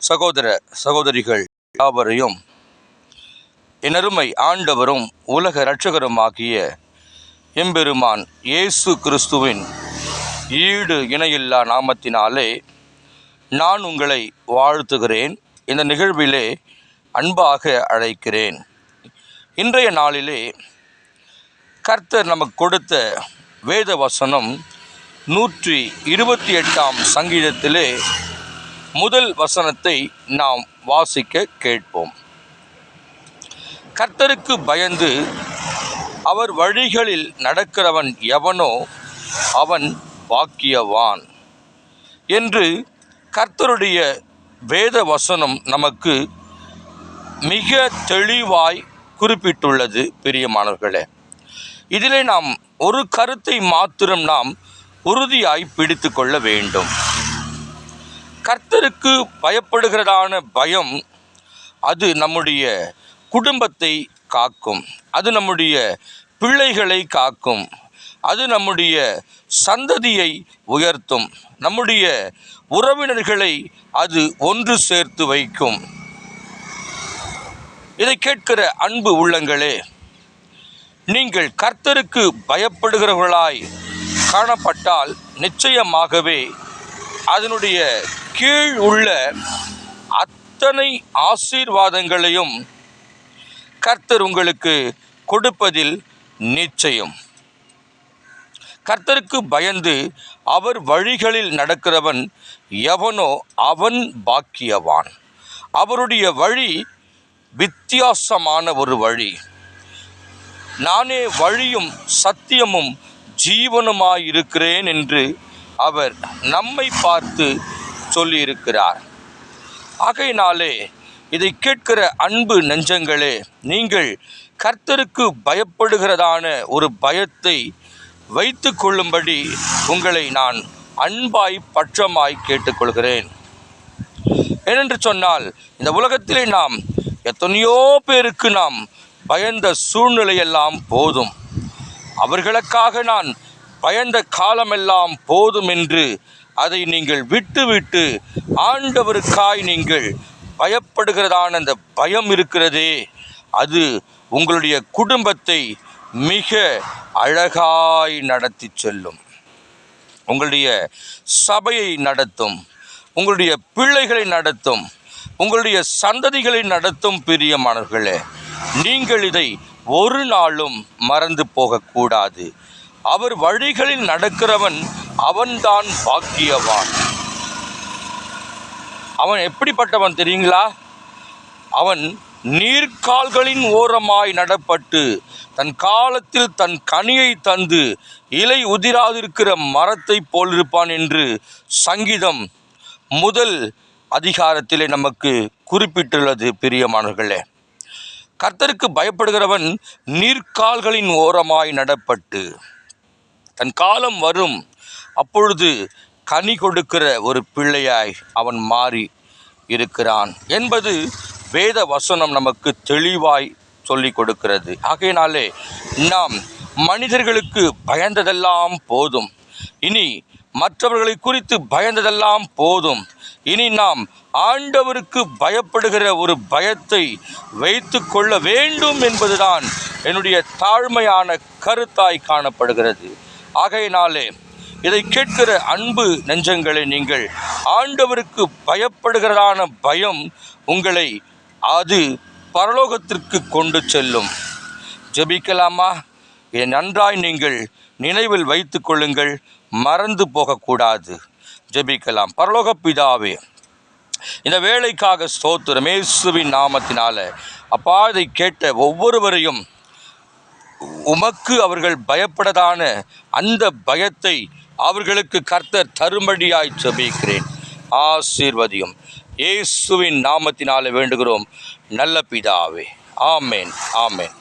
சகோதர சகோதரிகள் யாவரையும் எனருமை ஆண்டவரும் உலக இரட்சகருமாகிய எம்பெருமான் இயேசு கிறிஸ்துவின் ஈடு இணையில்லா நாமத்தினாலே நான் உங்களை வாழ்த்துகிறேன். இந்த நிகழ்விலே அன்பாக அழைக்கிறேன். இன்றைய நாளிலே கர்த்தர் நமக்கு கொடுத்த வேத வசனம் 128ஆம் சங்கீதத்திலே முதல் வசனத்தை நாம் வாசிக்க கேட்போம். கர்த்தருக்கு பயந்து அவர் வழிகளில் நடக்கிறவன் எவனோ அவன் பாக்கியவான் என்று கர்த்தருடைய வேத வசனம் நமக்கு மிக தெளிவாய் குறிப்பிட்டுள்ளது. பிரியமானவர்களே, இதிலே நாம் ஒரு கருத்தை மாத்திரம் நாம் உறுதியாய் பிடித்து கொள்ள வேண்டும். கர்த்தருக்கு பயப்படுகிறதான பயம் அது நம்முடைய குடும்பத்தை காக்கும், அது நம்முடைய பிள்ளைகளை காக்கும், அது நம்முடைய சந்ததியை உயர்த்தும், நம்முடைய உறவினர்களை அது ஒன்று சேர்த்து வைக்கும். இதை கேட்கிற அன்பு உள்ளங்களே, நீங்கள் கர்த்தருக்கு பயப்படுகிறவர்களாய் காணப்பட்டால் நிச்சயமாகவே அதனுடைய கீழ் உள்ள அத்தனை ஆசீர்வாதங்களையும் கர்த்தர் உங்களுக்கு கொடுப்பதில் நிச்சயம். கர்த்தருக்கு பயந்து அவர் வழிகளில் நடக்கிறவன் எவனோ அவன் பாக்கியவான். அவருடைய வழி வித்தியாசமான ஒரு வழி. நானே வழியும் சத்தியமும் ஜீவனுமாயிருக்கிறேன் என்று அவர் நம்மை பார்த்து சொல்லியிருக்கிறார். ஆகையினாலே இதை கேட்கிற அன்பு நெஞ்சங்களே, நீங்கள் கர்த்தருக்கு பயப்படுகிறதான ஒரு பயத்தை வைத்து கொள்ளும்படி உங்களை நான் அன்பாய் பட்சமாய் கேட்டுக்கொள்கிறேன். ஏனென்று சொன்னால், இந்த உலகத்திலே நாம் எத்தனையோ பேருக்கு நாம் பயந்த சூழ்நிலையெல்லாம் போதும், அவர்களுக்காக நான் பயந்த காலமெல்லாம் போதும் என்று அதை நீங்கள் விட்டுவிட்டு ஆண்டவருக்காய் நீங்கள் பயப்படுகிறதான அந்த பயம் இருக்கிறதே, அது உங்களுடைய குடும்பத்தை மிக அழகாய் நடத்தி செல்லும், உங்களுடைய சபையை நடத்தும், உங்களுடைய பிள்ளைகளை நடத்தும், உங்களுடைய சந்ததிகளை நடத்தும். பிரியமானவர்களே, நீங்கள் இதை ஒரு நாளும் மறந்து போகக்கூடாது. அவர் வழிகளில் நடக்கிறவன் அவன்தான் பாக்கியவான். அவன் எப்படிப்பட்டவன் தெரியுங்களா? அவன் நீர்க்கால்களின் ஓரமாய் நடப்பட்டு தன் காலத்தில் தன் கனியை தந்து இலை உதிராதிருக்கிற மரத்தை போலிருப்பான் என்று சங்கீதம் 1 அதிகாரத்திலே நமக்கு குறிப்பிட்டுள்ளது. பிரியமானவர்களே, கர்த்தருக்கு பயப்படுகிறவன் நீர்க்கால்களின் ஓரமாய் நடப்பட்டு தன் காலம் வரும் அப்பொழுது கனி கொடுக்கிற ஒரு பிள்ளையாய் அவன் மாறி இருக்கிறான் என்பது வேத வசனம் நமக்கு தெளிவாய் சொல்லி கொடுக்கிறது. ஆகையினாலே நாம் மனிதர்களுக்கு பயந்ததெல்லாம் போதும், இனி மற்றவர்களை குறித்து பயந்ததெல்லாம் போதும், இனி நாம் ஆண்டவருக்கு பயப்படுகிற ஒரு பயத்தை வைத்து கொள்ள வேண்டும் என்பதுதான் என்னுடைய தாழ்மையான கருத்தாய் காணப்படுகிறது. ஆகையினாலே இதை கேட்கிற அன்பு நெஞ்சங்களை, நீங்கள் ஆண்டவருக்கு பயப்படுகிறதான பயம் உங்களை அது பரலோகத்திற்கு கொண்டு செல்லும். ஜெபிக்கலாமா? இதை நன்றாய் நீங்கள் நினைவில் வைத்து கொள்ளுங்கள், மறந்து போகக்கூடாது. ஜெபிக்கலாம். பரலோக பிதாவே, இந்த வேலைக்காக ஸ்தோத்திரம். இயேசுவின் நாமத்தினால அப்பா, இதை கேட்ட ஒவ்வொருவரையும் உமக்கு அவர்கள் பயப்படதான அந்த பயத்தை அவர்களுக்கு கர்த்தர் தரும்படியாய் ஜெபிக்கிறேன். ஆசீர்வதியும். இயேசுவின் நாமத்தினாலே வேண்டுகிறோம் நல்ல பிதாவே. ஆமேன், ஆமேன்.